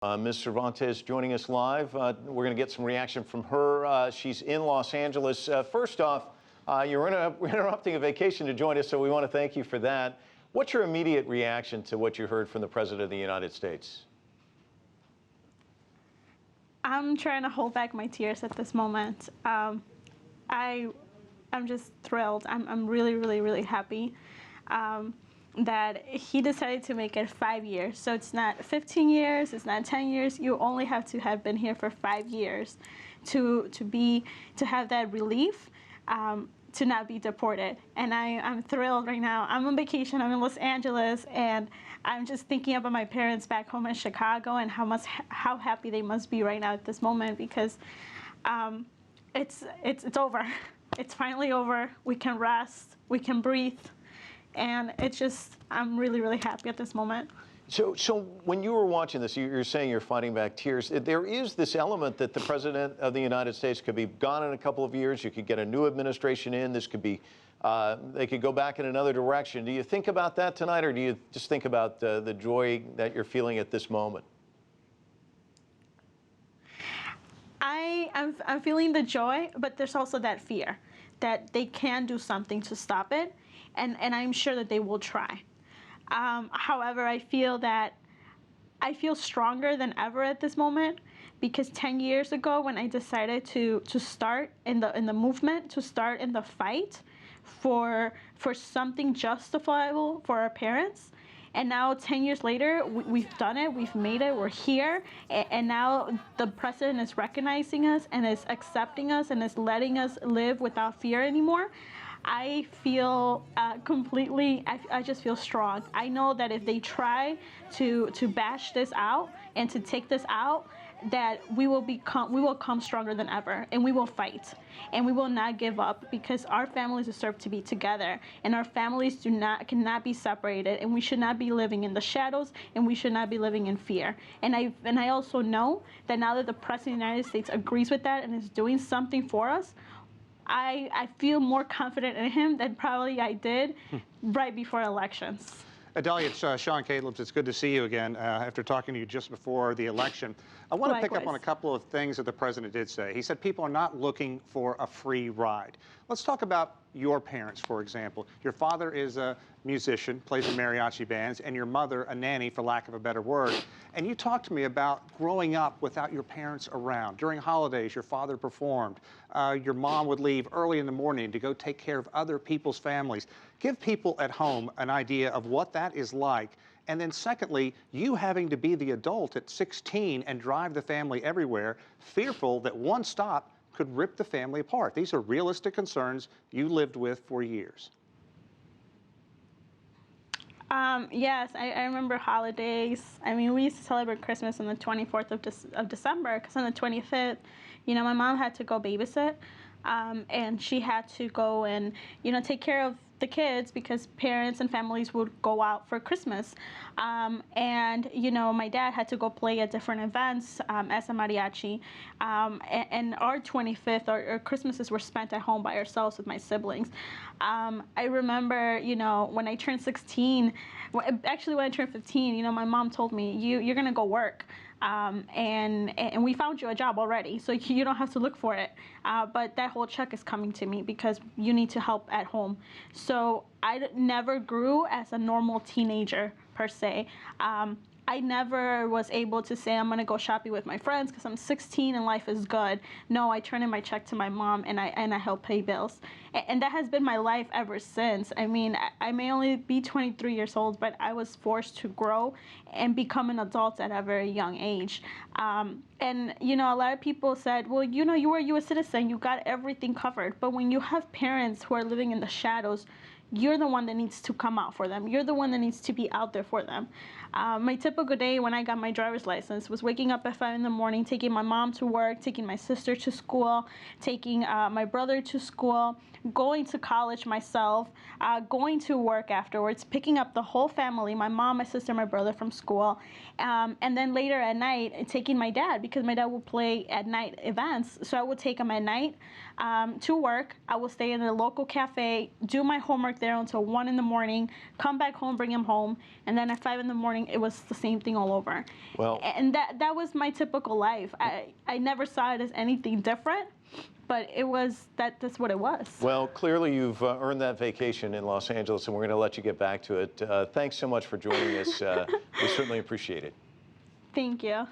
Ms. Cervantes joining us live. We're going to get some reaction from her. She's in Los Angeles. First off, you're interrupting a vacation to join us, so we want to thank you for that. What's your immediate reaction to what you heard from the President of the United States? I'm trying to hold back my tears at this moment. I'm just thrilled. I'm really, really, really happy that he decided to make it 5 years. So it's not 15 years, it's not 10 years. You only have to have been here for 5 years to have that relief, to not be deported. And I'm thrilled right now. I'm on vacation, I'm in Los Angeles, and I'm just thinking about my parents back home in Chicago and how happy they must be right now at this moment, because it's over. It's finally over. We can rest, we can breathe. And it's just, I'm really, really happy at this moment. So when you were watching this, you're saying you're fighting back tears. There is this element that the President of the United States could be gone in a couple of years. You could get a new administration in. This could be, they could go back in another direction. Do you think about that tonight, or do you just think about the joy that you're feeling at this moment? I'm feeling the joy, but there's also that fear that they can do something to stop it. And I'm sure that they will try. However, I feel stronger than ever at this moment, because 10 years ago, when I decided to start in the movement, to start in the fight for something justifiable for our parents, and now 10 years later, we've done it, we've made it, we're here, and now the president is recognizing us and is accepting us and is letting us live without fear anymore. I feel I just feel strong. I know that if they try to bash this out and to take this out, that we will come stronger than ever, and we will fight, and we will not give up, because our families deserve to be together, and our families cannot be separated, and we should not be living in the shadows, and we should not be living in fear. And I also know that now that the President of the United States agrees with that and is doing something for us, I feel more confident in him than probably I did right before elections. Idalia, it's Sean Calebs. It's good to see you again after talking to you just before the election. I want to pick up on a couple of things that the president did say. He said people are not looking for a free ride. Let's talk about your parents, for example. Your father is a musician, plays in mariachi bands, and your mother a nanny, for lack of a better word. And you talked to me about growing up without your parents around. During holidays, your father performed. Your mom would leave early in the morning to go take care of other people's families. Give people at home an idea of what that is like. And then secondly, you having to be the adult at 16 and drive the family everywhere, fearful that one stop could rip the family apart. These are realistic concerns you lived with for years. Yes, I remember holidays. I mean, we used to celebrate Christmas on the 24th of December, because on the 25th, you know, my mom had to go babysit, and she had to go and, you know, take care of the kids, because parents and families would go out for Christmas. And, you know, my dad had to go play at different events as a mariachi. And our 25th, our Christmases were spent at home by ourselves with my siblings. I remember, you know, when I turned 16, actually when I turned 15, you know, my mom told me, you're going to go work. And we found you a job already, so you don't have to look for it. But that whole check is coming to me because you need to help at home. So I never grew as a normal teenager, per se. I never was able to say I'm going to go shopping with my friends because I'm 16 and life is good. No, I turn in my check to my mom and I help pay bills. And that has been my life ever since. I mean, I may only be 23 years old, but I was forced to grow and become an adult at a very young age. And, you know, a lot of people said, well, you know, you were a U.S. citizen, you got everything covered. But when you have parents who are living in the shadows, you're the one that needs to come out for them. You're the one that needs to be out there for them. My typical day when I got my driver's license was waking up at 5 in the morning, taking my mom to work, taking my sister to school, taking my brother to school, going to college myself, going to work afterwards, picking up the whole family, my mom, my sister, my brother from school, and then later at night, taking my dad, because my dad would play at night events. So I would take him at night to work. I would stay in a local cafe, do my homework there until 1 in the morning, come back home, bring him home, and then at 5 in the morning, it was the same thing all over. Well, and that was my typical life. I never saw it as anything different, but that's what it was. Well, clearly you've earned that vacation in Los Angeles, and we're going to let you get back to it. Thanks so much for joining us. We certainly appreciate it. Thank you.